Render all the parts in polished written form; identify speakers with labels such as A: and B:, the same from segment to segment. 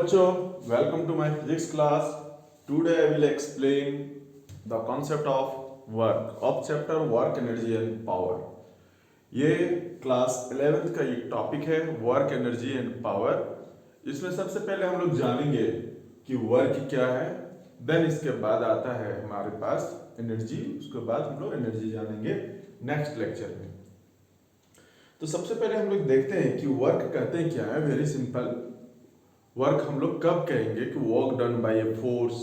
A: बच्चों, welcome to my physics class. Today I will explain the concept of work of chapter work energy and power. ये class 11th का एक topic है, work energy and power. इसमें सबसे पहले हम लोग जानेंगे कि वर्क क्या है, देन इसके बाद आता है हमारे पास एनर्जी, उसके बाद हम लोग एनर्जी जानेंगे नेक्स्ट लेक्चर में। तो सबसे पहले हम लोग देखते हैं कि वर्क कहते हैं क्या है। वेरी सिंपल, वर्क हम लोग कब कहेंगे कि work done bye a force.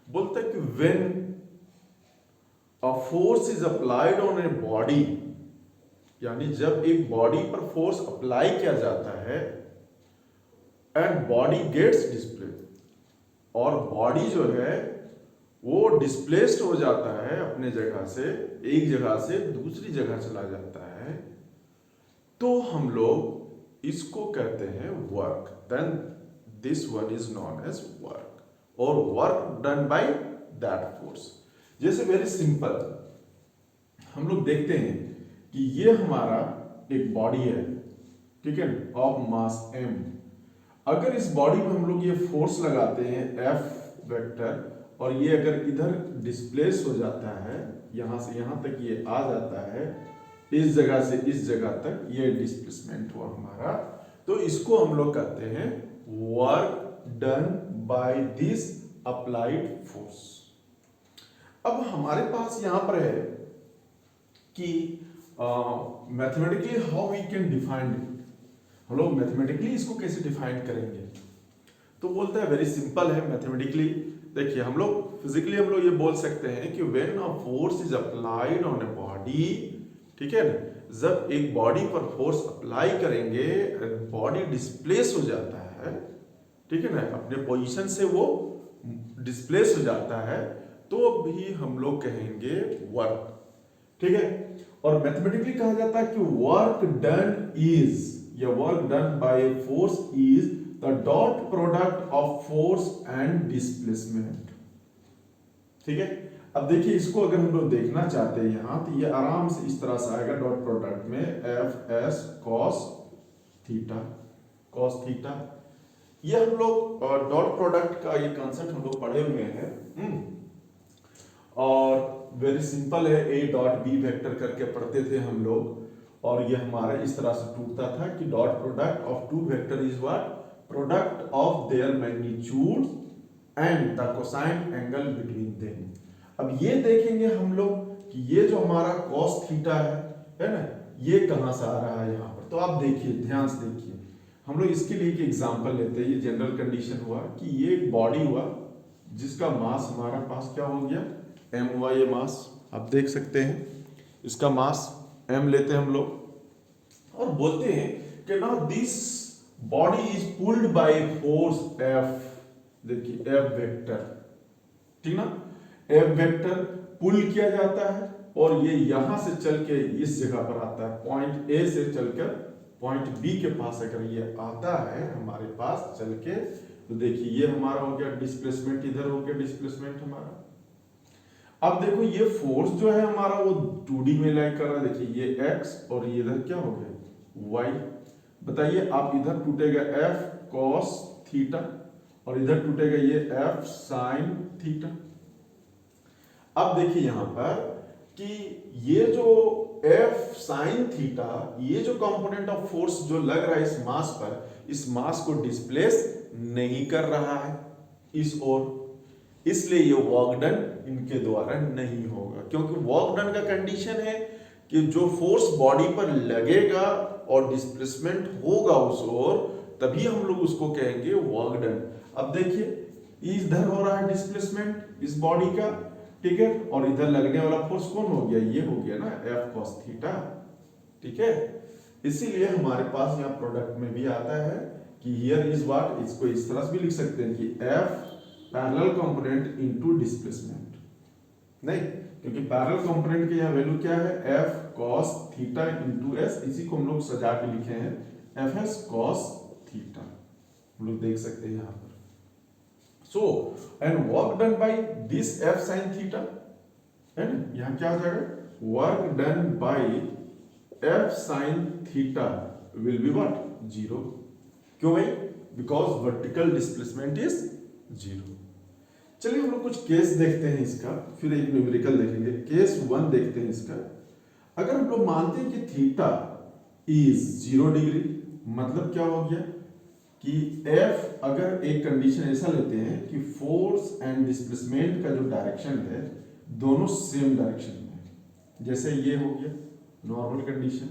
A: बोलते हैं कि when a force is applied on a body, यानी जब एक बॉडी पर फोर्स अप्लाई किया जाता है एंड बॉडी गेट्स डिस्प्लेस्ड, और बॉडी जो है वो डिस्प्लेस्ड हो जाता है अपने जगह से, एक जगह से दूसरी जगह चला जाता है, तो हम लोग इसको कहते हैं work. Then this one is known as work, और work done by that force. जैसे वेरी सिंपल हम लोग देखते हैं कि ये हमारा एक बॉडी है, ठीक है, ऑफ मास m। अगर इस बॉडी में हम लोग ये फोर्स लगाते हैं F वेक्टर, और ये अगर इधर डिस्प्लेस हो जाता है, यहां से यहां तक ये आ जाता है, इस जगह से इस जगह तक ये डिस्प्लेसमेंट हुआ हमारा, तो इसको हम लोग कहते हैं work done by this applied force. अब हमारे पास यहां पर है कि mathematically how we can define it. हम लोग मैथमेटिकली इसको कैसे डिफाइन करेंगे, तो बोलते हैं वेरी सिंपल है मैथमेटिकली। देखिए, हम लोग फिजिकली हम लोग ये बोल सकते हैं कि when a force is applied on a body, ठीक है ना, जब एक बॉडी पर फोर्स अप्लाई करेंगे, बॉडी डिस्प्लेस हो जाता है, ठीक है ना, अपने पोजीशन से वो डिस्प्लेस हो जाता है, तो भी हम लोग कहेंगे वर्क, ठीक है। और मैथमेटिकली कहा जाता है कि वर्क डन इज, या work done by force is the dot product of force and displacement, ठीक है। अब देखिए, इसको अगर हम लोग देखना चाहते हैं यहां, तो ये आराम से इस तरह से आएगा डॉट प्रोडक्ट में F S cos theta, cos theta. ये हम लोग डॉट प्रोडक्ट का ये कॉन्सेप्ट हम लोग पढ़े हुए हैं, और वेरी सिंपल है, ए डॉट बी वेक्टर करके पढ़ते थे हम लोग, और ये हमारा इस तरह से टूटता था कि dot product of two vector is what, product of their magnitude and the cosine angle between them. अब ये देखेंगे हम लोग कि ये जो हमारा cos थीटा है ना, ये कहां से आ रहा है यहाँ पर। तो आप देखिए, ध्यान से देखिए, हम लोग इसके लिए एक एग्जांपल लेते हैं। ये जनरल कंडीशन हुआ कि ये एक बॉडी हुआ जिसका मास हमारा पास क्या हो गया, m हुआ। ये मास आप देख सकते हैं, इसका मास m लेते हैं हम लोग, और बोलते हैं कि now this body is pulled by force F। देखिए F वेक्टर, ठीक ना, F वेक्टर पुल किया जाता है, और ये यहां से चल के इस जगह पर आता है, पॉइंट A से चलकर पॉइंट B के पास अगर ये आता है हमारे पास चल के, तो देखिए ये हमारा हो गया डिस्प्लेसमेंट, इधर हो गया डिस्प्लेसमेंट हमारा। अब देखो, ये फोर्स जो है हमारा वो 2D में लाई कर रहा है। देखिए ये x, और ये इधर क्या हो गया y। बताइए, आप इधर टूटेगा F cos थीटा, और इधर टूटेगा ये F sin थीटा। अब देखिए यहां पर कि ये जो F sin थीटा, ये जो कंपोनेंट ऑफ फोर्स जो लग रहा है इस मास पर, इस मास को डिस्प्लेस नहीं कर रहा है इस ओर, इसलिए ये वर्क डन इनके द्वारा नहीं होगा। क्योंकि वर्क डन का कंडीशन है कि जो फोर्स बॉडी पर लगेगा और डिस्प्लेसमेंट होगा उस ओर, तभी हम लोग उसको कहेंगे वर्क डन। अब देखिए, इधर हो रहा है डिस्प्लेसमेंट इस बॉडी का, ठीक है, और इधर लगने वाला फोर्स कौन हो गया, ये हो गया ना F cos थीटा, ठीक है। इसीलिए हमारे पास यहाँ प्रोडक्ट में भी आता है कि हियर इज व्हाट, इसको इस तरह से भी लिख सकते हैं कि F parallel component into displacement, नहीं, क्योंकि पैरेलल कंपोनेंट की यहाँ वैल्यू क्या है, F cos theta into S। इसी को हम लोग सजा के लिखे हैं Fs cos थीटा, हम लोग देख सकते हैं यहाँ पर। So and work done by this F sin theta, है ना, यहाँ क्या आ जाएगा, work done by F sin theta will be what, 0। क्यों भाई, बिकॉज वर्टिकल डिस्प्लेसमेंट इज 0। चलिए हम लोग कुछ केस देखते हैं इसका, फिर एक न्यूमेरिकल देखेंगे। केस 1 देखते हैं इसका। अगर हम लोग मानते हैं कि थीटा इज 0 डिग्री, मतलब क्या हो गया कि F, अगर एक कंडीशन ऐसा लेते हैं कि फोर्स एंड डिस्प्लेसमेंट का जो डायरेक्शन है दोनों सेम डायरेक्शन में है। जैसे ये हो गया नॉर्मल कंडीशन,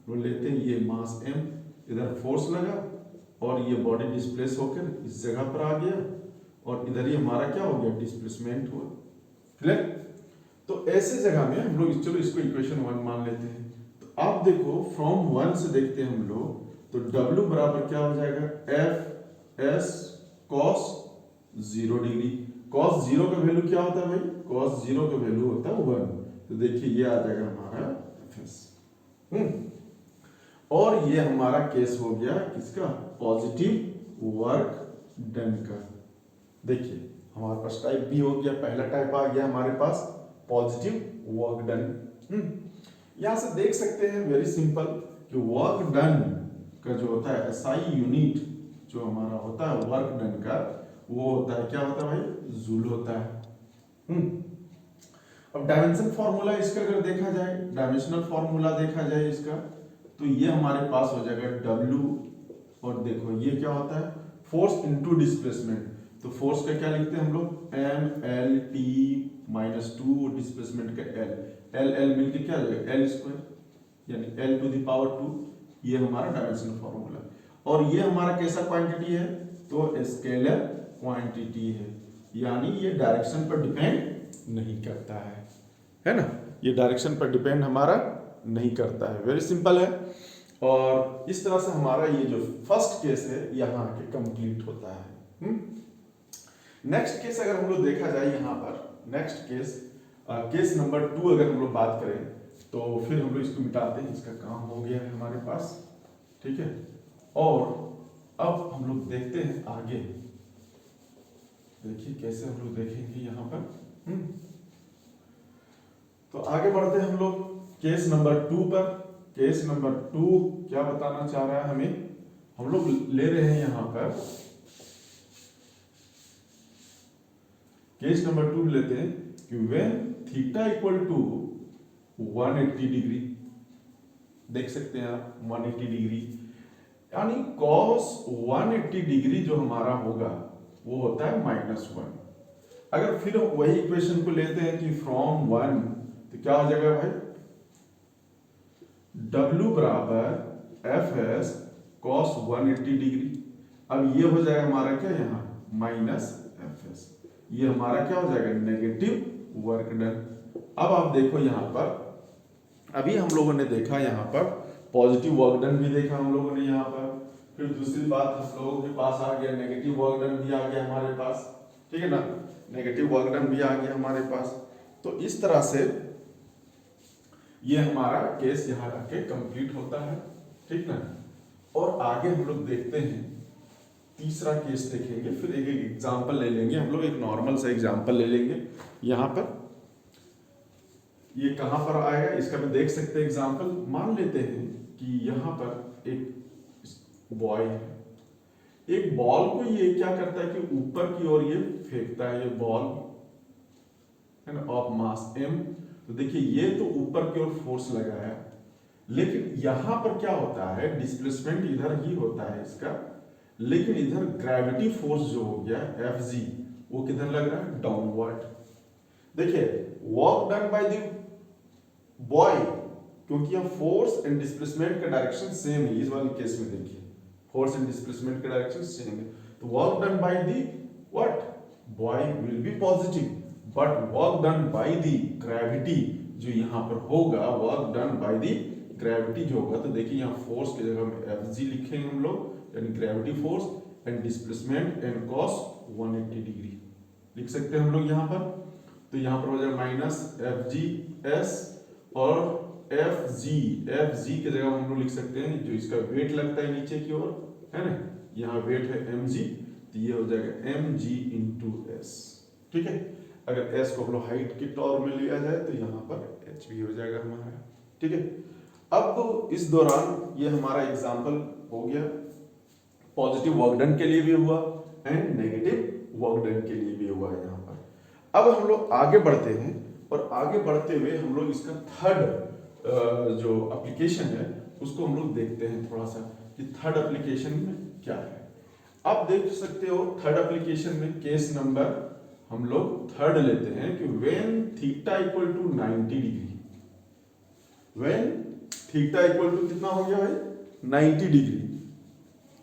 A: वो लेते हैं ये मास m, इधर फोर्स लगा और ये बॉडी डिस्प्लेस होकर इस जगह पर आ गया और इधर ही हमारा क्या हो गया, डिस्प्लेसमेंट हुआ। क्लियर? तो ऐसे जगह में हम लोग चलो इसको इक्वेशन 1 मान लेते हैं। तो आप देखो फ्रॉम 1 से देखते हैं हम लोग, तो W बराबर क्या हो जाएगा, F S cos 0 degree. Cos 0 का वैल्यू क्या होता है भाई, कॉस 0 का वैल्यू होता है 1। तो देखिए ये आ जाएगा हमारा एफ। और ये हमारा केस हो गया किसका, पॉजिटिव वर्क डन का। देखिए हमारे पास टाइप बी हो गया, पहला टाइप आ गया हमारे पास पॉजिटिव वर्क डन। यहां से देख सकते हैं वेरी सिंपल कि वर्क डन का जो होता है एसआई यूनिट जो हमारा होता है वर्क डन का, वो होता है क्या होता है भाई, जूल होता है। अब डायमेंशन फॉर्मूला इसका अगर देखा जाए, डायमेंशनल फॉर्मूला देखा जाए इसका, तो ये हमारे पास हो जाएगा W, और देखो ये क्या होता है, फोर्स इनटू डिस्प्लेसमेंट। तो फोर्स का क्या लिखते हैं हम लोग, mLT - 2, डिस्प्लेसमेंट का L मिलके क्या हो जाएगा L², यानी L टू द पावर 2। ये हमारा डायमेंशनल फॉर्मूला। और ये हमारा कैसा क्वांटिटी है, तो स्केलर क्वांटिटी है, यानी ये डायरेक्शन पर डिपेंड नहीं करता है ना, ये डायरेक्शन पर डिपेंड हमारा नहीं करता है। वेरी सिंपल है। और इस तरह से हमारा ये जो फर्स्ट केस है यहाँ आके कंप्लीट होता है। नेक्स्ट केस अगर हम लोग देखा जाए यहाँ पर, नेक्स्ट केस केस नंबर 2 अगर हम लोग बात करें, तो फिर हम लोग इसको मिटाते हैं, इसका काम हो गया है हमारे पास, ठीक है। और अब हम लोग देखते हैं आगे, देखिए कैसे हम लोग देखेंगे यहाँ पर। तो आगे बढ़ते हैं हम लोग केस नंबर 2 पर। केस नंबर 2 क्या बताना चाह रहा है हमें, हम लोग ले रहे हैं यहाँ पर केस नंबर 2 लेते हैं कि when theta equal to 180 degree, देख सकते हैं आप 180 डिग्री, यानी cos 180 डिग्री जो हमारा होगा वो होता है -1। अगर फिर वही इक्वेशन को लेते हैं कि फ्रॉम 1, तो क्या हो जाएगा भाई, W बराबर एफ एस कॉस 180 डिग्री। अब ये हो जाएगा हमारा क्या यहाँ -FS, ये हमारा क्या हो जाएगा नेगेटिव वर्क डन। अब आप देखो यहाँ पर, अभी हम लोगों ने देखा यहाँ पर पॉजिटिव वर्क डन भी देखा हम लोगों ने यहाँ पर, फिर दूसरी बात हम लोगों के पास आ गया नेगेटिव वर्क डन भी आ गया हमारे पास, ठीक है ना, नेगेटिव वर्क डन भी आ गया हमारे पास। तो इस तरह से ये हमारा केस यहाँ आके कंप्लीट होता है, ठीक ना। और आगे हम लोग देखते हैं तीसरा केस देखेंगे, फिर एक एक एग्जांपल ले लेंगे हम लोग, एक नॉर्मल सा एग्जांपल ले लेंगे। यहाँ पर ये कहाँ पर आएगा इसका भी देख सकते हैं एग्जांपल। मान लेते हैं कि यहाँ पर एक बॉय है, एक बॉल को ये क्या करता है कि ऊपर की ओर ये फेंकता है, ये बॉल है ना ऑफ मास m। तो देखिए ये तो ऊपर की ओर फोर्स लगाया, लेकिन यहां पर क्या होता है, डिस्प्लेसमेंट इधर ही होता है इसका, लेकिन इधर ग्रेविटी फोर्स जो हो गया Fg वो किधर लग रहा है, डाउनवर्ड। देखिए work done by the boy, क्योंकि यह फोर्स एंड डिस्प्लेसमेंट का डायरेक्शन सेम है, इस वाले केस में देखिए फोर्स एंड डिस्प्लेसमेंट का डायरेक्शन सेम है, तो work done by the what boy will be positive, but work done by the gravity जो यहाँ पर होगा, work done by the gravity जो होगा, तो देखिए यहाँ फोर्स की जगह में Fg लिखेंगे हम लोग, यानी gravity force and displacement and cos 180 degree लिख सकते हैं हम लोग यहाँ पर। तो यहाँ पर हो जाएगा -FgS और Fg की जगह हम लोग लिख सकते हैं जो इसका वेट लगता है नीचे की ओर, है ना, यहाँ वेट है mg, तो ये हो जाएगा mg into s, ठीक है। अगर s को हम लोग हाइट के तौर में लिया जाए तो यहाँ पर h भी हो जाएगा हमारा, ठीक है। अब तो इस दौरान ये हमारा एग्जाम्पल हो गया पॉजिटिव वर्क डन के लिए भी हुआ एंड नेगेटिव वर्क डन के लिए भी हुआ यहाँ पर। अब हम लोग आगे बढ़ते हैं और आगे बढ़ते हुए हम लोग इसका थर्ड जो एप्लीकेशन है उसको हम लोग देखते हैं थोड़ा सा कि थर्ड एप्लीकेशन में क्या है। आप देख सकते हो थर्ड एप्लीकेशन में केस नंबर हम लोग थर्ड लेते हैं कि when theta equal to 90 degree, when theta equal to कितना हो गया भाई 90 डिग्री,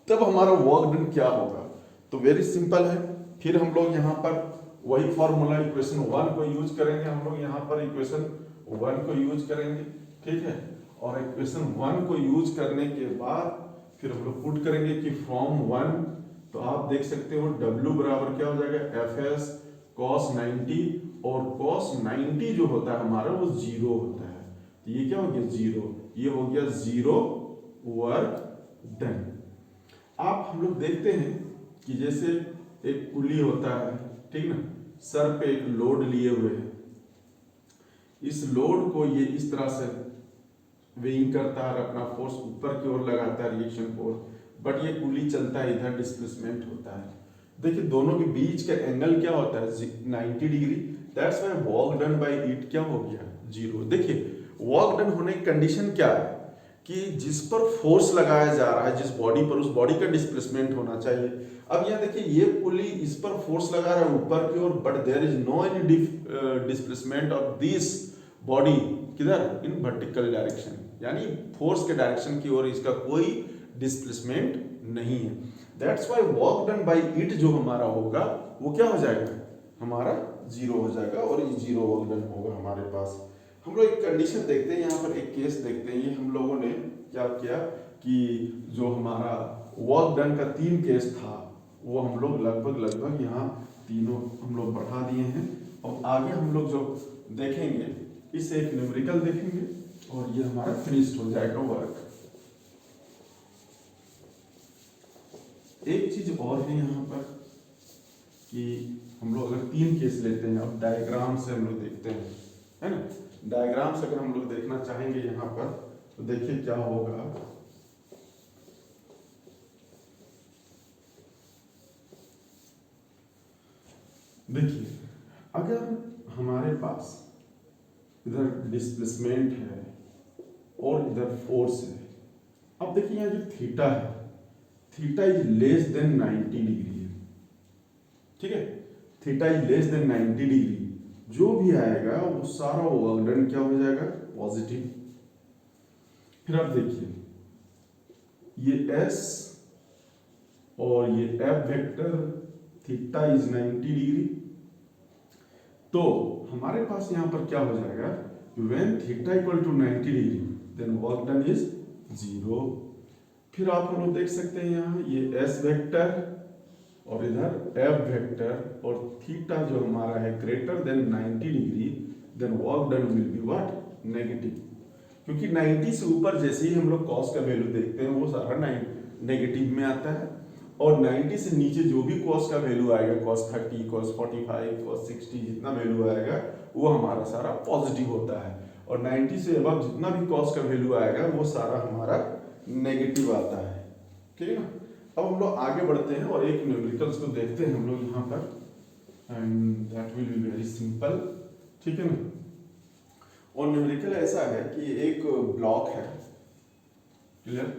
A: तब हमारा वर्क डन क्या होगा। तो वेरी सिंपल है, फिर हम लोग यहाँ पर वही फॉर्मूला इक्वेशन 1 को यूज करेंगे, हम लोग यहाँ पर इक्वेशन 1 को यूज करेंगे, ठीक है। और इक्वेशन 1 को यूज करने के बाद फिर हम लोग पुट करेंगे कि फ्रॉम 1, तो आप देख सकते हो W बराबर क्या हो जाएगा FS cos 90, और cos 90 जो होता है हमारा वो 0 होता है, तो ये क्या हो गया 0, ये हो गया 0 वर्क डन। आप हम लोग देखते हैं कि जैसे एक पुली होता है, ठीक ना, सर पे एक लोड लिए हुए है, इस लोड को ये इस तरह से वेइंग करता है, अपना फोर्स ऊपर की ओर लगाता है रिएक्शन फोर्स, बट ये पुली चलता है इधर, डिस्प्लेसमेंट होता है। देखिए दोनों के बीच का एंगल क्या होता है 90 degree, that's why work done by it क्या हो गया 0। देखिए वर्क डन होने की कंडीशन क्या है कि जिस पर फोर्स लगाया जा रहा है, जिस बॉडी पर, उस बॉडी का डिस्प्लेसमेंट होना चाहिए। अब यहाँ देखिए ये पुली इस पर फोर्स लगा रहा है ऊपर की ओर, but there is no any displacement of this body किधर इन वर्टिकल डायरेक्शन, यानी फोर्स के डायरेक्शन की ओर इसका कोई डिस्प्लेसमेंट नहीं है। That's why work done by it जो हमारा होगा वो क्या हो जाएगा हमारा 0 हो जाएगा, और ये 0 वर्क डन होगा हमारे पास। हम लोग एक कंडीशन देखते हैं, यहाँ पर एक केस देखते हैं। ये हम लोगों ने क्या किया कि जो हमारा वर्क डन का 3 केस था वो हम लोग लगभग यहाँ तीनों हम लोग बढ़ा दिए हैं, और आगे हम लोग जो देखेंगे इसे एक न्यूमेरिकल देखेंगे और ये हमारा फिनिश्ड हो जाएगा वर्क। एक चीज और है यहाँ पर कि हम लोग अगर 3 केस लेते हैं, अब डायग्राम से हम लोग देखते हैं, है ना, डायग्राम से अगर हम लोग देखना चाहेंगे यहाँ पर, तो देखिए क्या होगा। देखिए अगर हमारे पास इधर डिस्प्लेसमेंट है और इधर फोर्स है, अब देखिए यहाँ जो थीटा है, theta is less than 90 degree है, ठीक है, theta is less than 90 degree, जो भी आएगा वो सारा वर्क डन क्या हो जाएगा पॉजिटिव। फिर आप देखिए ये S और ये F vector, theta is 90 degree, तो हमारे पास यहां पर क्या हो जाएगा when theta equal to 90 degree then work done is 0। फिर आप हम लोग देख सकते हैं यहाँ ये S वेक्टर और इधर F वेक्टर, और थीटा जो हमारा है greater than 90 degree then work done will be what negative, क्योंकि 90 से ऊपर जैसे ही हम लोग कॉस का वैल्यू देखते हैं वो सारा नेगेटिव में आता है, और 90 से नीचे जो भी कॉस का वैल्यू आएगा, cos 30, cos 45, cos 60 जितना वैल्यू आएगा वो हमारा सारा पॉजिटिव होता है, और 90 से अब जितना भी कॉस का वैल्यू आएगा वो सारा हमारा नेगेटिव आता है, ठीक है ना। अब हम लोग आगे बढ़ते हैं और एक न्यूमेरिकल्स को देखते हैं हम लोग यहाँ पर, and that will be very simple, ठीक है ना। और न्यूमेरिकल ऐसा है कि एक ब्लॉक है, क्लियर,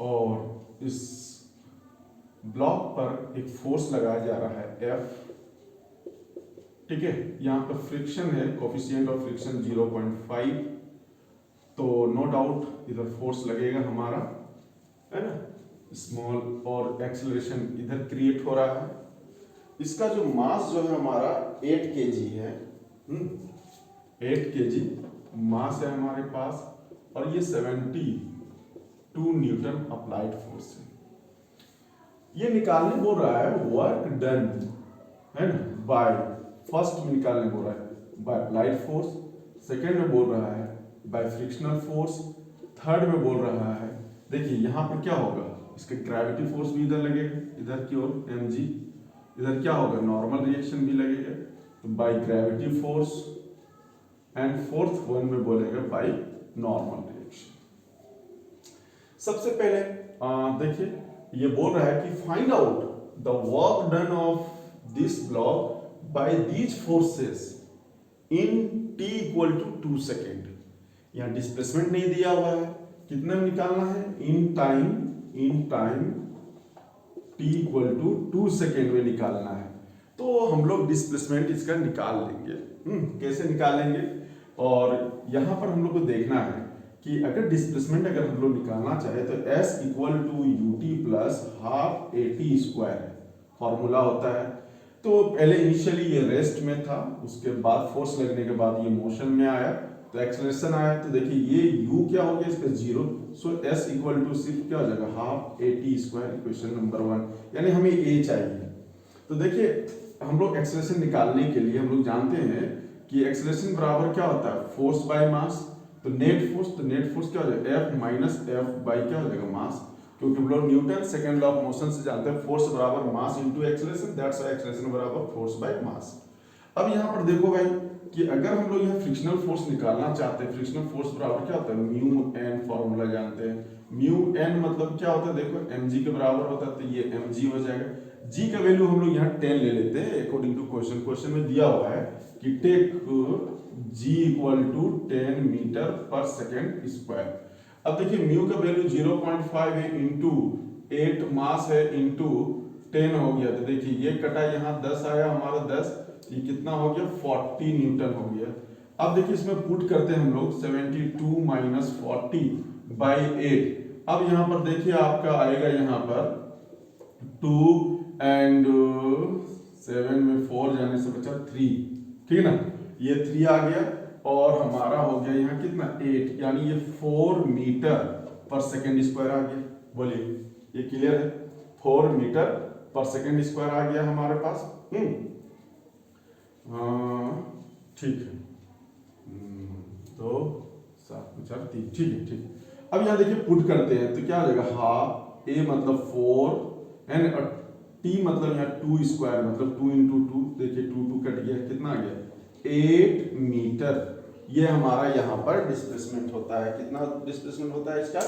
A: और इस ब्लॉक पर एक फोर्स लगाया जा रहा है F, ठीक है, यहाँ पर फ्रिक्शन है, कोफिशिएंट ऑफ फ्रिक्शन 0.5, तो नो डाउट इधर फोर्स लगेगा हमारा, है ना, स्मॉल, और एक्सेलरेशन इधर क्रिएट हो रहा है। इसका जो मास जो है हमारा 8 kg है, 8 kg मास है हमारे पास, और ये 72 न्यूटन अप्लाइड फोर्स है। ये निकालने बोल रहा है वर्क डन, है ना, बाय, फर्स्ट में निकालने बोल रहा है बाय अप्लाइड फोर्स, सेकेंड में बोल रहा है बाय फ्रिक्शनल फोर्स, थर्ड में बोल रहा है, देखिए यहाँ पर क्या होगा, इसके ग्रेविटी फोर्स भी इधर लगेगा, इधर की ओर mg, इधर क्या होगा नॉर्मल रिएक्शन भी लगेगा, तो by gravity force, and fourth one में बोलेगा बाय नॉर्मल रिएक्शन। सबसे पहले देखिए ये बोल रहा है कि find out the work done of this block by these forces in t equal to 2 second. यहाँ डिस्प्लेसमेंट नहीं दिया हुआ है, कितना निकालना है, in time t equal to 2 second में निकालना है। तो हम लोग डिस्प्लेसमेंट इसका निकाल लेंगे। कैसे निकालेंगे, और यहाँ पर हम लोग को देखना है कि अगर डिस्प्लेसमेंट अगर हम लोग निकालना चाहे तो s equal to ut plus half at square है, फॉर्मूला होता है। तो पहले इनिशियली ये रेस्ट में था, उसके बाद फोर्स लगने के बाद ये मोशन में आया, तो एक्सेलरेशन आया। तो देखिए ये u क्या हो गया इसका 0, सो s इक्वल टू सिर्फ क्या हो जाएगा half at square, equation number 1, यानी हमें a चाहिए। तो देखिए हम लोग एक्सेलरेशन निकालने के लिए हम लोग जानते हैं कि एक्सेलरेशन बराबर क्या होता है, फोर्स बाय मास। तो नेट फोर्स क्या हो जाएगा, F माइनस एफ बाई क्या हो जाएगा मास, क्योंकि हम लोग Newton second law of motion से जानते हैं फोर्स बराबर mass into acceleration, that's why acceleration बराबर फोर्स बाय मास। अब यहाँ पर देखो भाई कि अगर हम लोग यहाँ फ्रिक्शनल फोर्स निकालना चाहते हैं, फ्रिक्शनल फोर्स बराबर क्या होता है, म्यू एन, फॉर्मूला जानते हैं। म्यू एन मतलब क्या होता है, देखो mg के बराबर होता है, तो ये mg हो जाएगा। g का वैल्यू हम लोग यहाँ 10 ले लेते हैं अकॉर्डिंग टू क्वेश्चन में दिया हुआ है कि take g equal to 10 metre per second square. अब देखिए म्यू का वैल्यू 0.5 है, इंटू 8 मास है, इंटू 10 हो गया। तो देखिए ये कटा, यहाँ 10 आया हमारा 10, ये कितना हो गया 40 न्यूटन हो गया। अब देखिए इसमें पुट करते हैं हम लोग 72 माइनस 40 बाई 8। अब यहाँ पर देखिए आपका आएगा यहाँ पर 2 एंड 7 में 4 जाने से बचा 3, ठीक है ना, ये 3 आ गया और हमारा हो गया यहाँ कितना 8, यानी ये 4 मीटर पर सेकेंड स्क्वायर आ गया। बोलिए ये क्लियर है, 4 मीटर पर सेकेंड स्क्वायर आ गया हमारे पास। ठीक है, तो 7 4 3, ठीक है ठीक है। अब यहाँ देखिए पुट करते हैं तो क्या हो जाएगा, हाफ a मतलब 4 एंड t मतलब यहाँ 2 स्क्वायर मतलब 2 इंटू 2, देखिए 2 कट गया, कितना आ गया 8 मीटर। ये हमारा यहाँ पर डिस्प्लेसमेंट होता है, कितना डिस्प्लेसमेंट होता है इसका,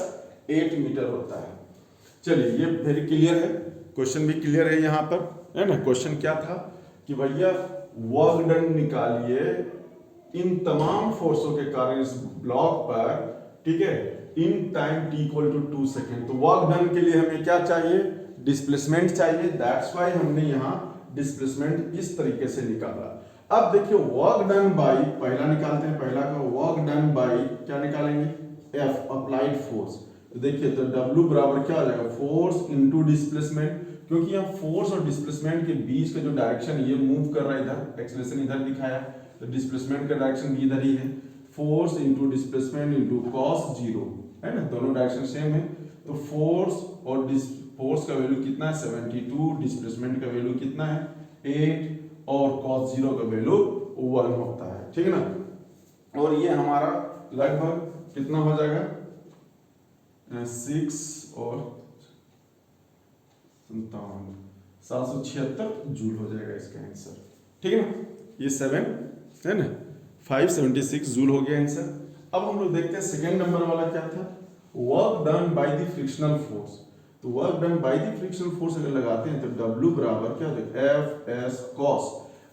A: 8 मीटर होता है। चलिए ये वेरी क्लियर है, क्वेश्चन भी क्लियर है यहाँ पर, है ना। क्वेश्चन क्या था कि भैया वर्क डन निकालिए इन तमाम फोर्सों के कारण इस ब्लॉक पर, ठीक है, in time t equal to 2 second. तो वर्क डन के लिए हमें क्या चाहिए, डिस्प्लेसमेंट चाहिए, दैट्स व्हाई हमने यहाँ डिस्प्लेसमेंट इस तरीके से निकाला। अब देखिए वर्क डन बाई, पहला निकालते हैं, पहला का वर्क डन बाई क्या निकालेंगे, F अप्लाइड फोर्स। तो देखिए तो W बराबर क्या हो जाएगा, फोर्स इनटू डिस्प्लेसमेंट, क्योंकि यहाँ फोर्स और डिस्प्लेसमेंट के बीच का जो डायरेक्शन ये मूव कर रहा है इधर, एक्सेलरेशन इधर दिखाया, तो डिस्प्लेसमेंट का डायरेक्शन भी इधर ही है। Force into displacement into cos 0, है ना, दोनों डायरेक्शन सेम है। तो फोर्स का वैल्यू कितना है 72, डिस्प्लेसमेंट का वैल्यू कितना है 8 और cos 0 का वैल्यू 1 होता है, ठीक है ना। और ये हमारा लगभग कितना हो जाएगा 6 और 776 जूल हो जाएगा इसका आंसर, ठीक है ना। ये 7 है ना, 576 जूल हो गया आंसर। अब हम लोग देखते हैं सेकेंड नंबर वाला क्या था, work done by the frictional force. तो work done by the frictional force अगर लगाते हैं तो W बराबर क्या होता है, एफ एस कॉस।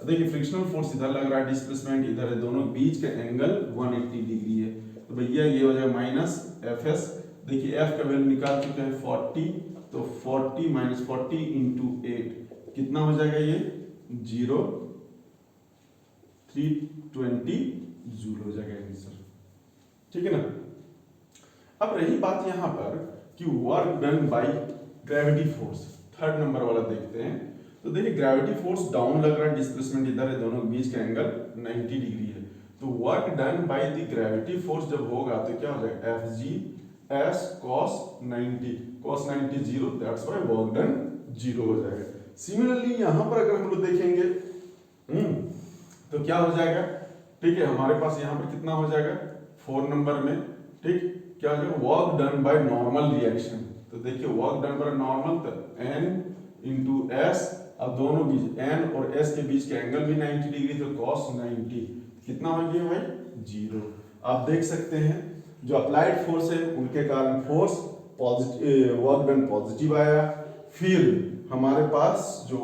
A: देखिए फ्रिक्शनल फोर्स इधर लग रहा है, डिस्प्लेसमेंट इधर है, दोनों बीच का एंगल 180 डिग्री है। तो भैया ये हो जाएगा माइनस एफ एस, देखिए एफ का वैल्यू निकाल चुके हैं 40, तो 40 माइनस 40 इंटू 8 कितना हो जाएगा ये 320 जूल हो जाएगा आंसर, ठीक है ना। अब रही बात यहाँ पर कि work done by gravity force, third number वाला देखते हैं। तो देखिए ग्रेविटी फोर्स डाउन लग रहा है, डिस्प्लेसमेंट इधर है, दोनों के बीच का एंगल 90 डिग्री है। तो work done by the gravity force जब होगा तो क्या हो जाएगा, F G S cos 90 0, that's why work done 0 हो जाएगा। सिमिलरली यहाँ पर अगर हम लोग देखेंगे तो क्या हो जाएगा, ठीक है, हमारे पास यहाँ पर कितना हो जाएगा 4 नंबर में, ठीक, क्या हो जाएगा work done by normal reaction. तो देखिए वर्क डन बाय नॉर्मल, तो n इंटू एस, अब दोनों बीच n और s के बीच का एंगल भी 90 डिग्री, तो cos 90 कितना हो गया भाई 0। आप देख सकते हैं जो अप्लाइड फोर्स है उनके कारण force positive work done positive आया। फिर हमारे पास जो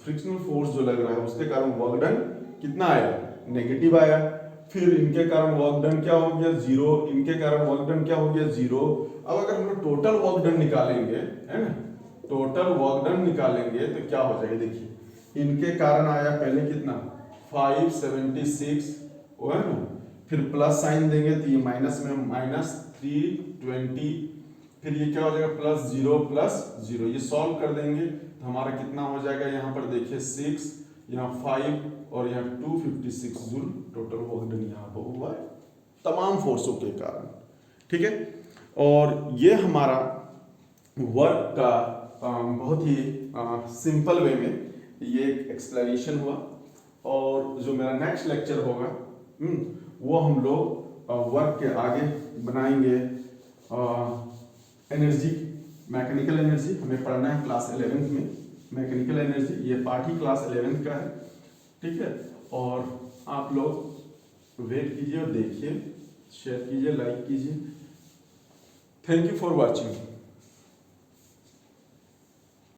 A: फ्रिक्शनल फोर्स जो लग रहा है उसके कारण वर्क डन कितना आया, नेगेटिव आया। फिर इनके कारण वर्क डन क्या हो गया, जीरो, इनके कारण वर्क डन क्या हो गया, जीरो। अब अगर हम लोग टोटल वर्क डन निकालेंगे, है ना, टोटल वर्क डन निकालेंगे तो क्या हो जाएगा, देखिए इनके कारण आया पहले कितना 576, वो है ना, फिर प्लस साइन देंगे तो ये माइनस में माइनस 320, फिर ये क्या हो जाएगा प्लस जीरो, ये सॉल्व कर देंगे तो हमारा कितना हो जाएगा, यहाँ पर देखिए 6, यहाँ 5 और यहाँ 256 जूल टोटल वर्क डन यहाँ पर हुआ है तमाम फोर्सों के कारण। ठीक है, और ये हमारा वर्क का बहुत ही सिंपल वे में ये एक्सप्लेनेशन हुआ। और जो मेरा नेक्स्ट लेक्चर होगा वो हम लोग वर्क के आगे बनाएंगे एनर्जी, मैकेनिकल एनर्जी हमें पढ़ना है क्लास 11th में, मैकेनिकल एनर्जी ये पार्ट ही क्लास 11th का है। ठीक है, और आप लोग वेट कीजिए और देखिए, शेयर कीजिए, लाइक कीजिए। Thank you for watching.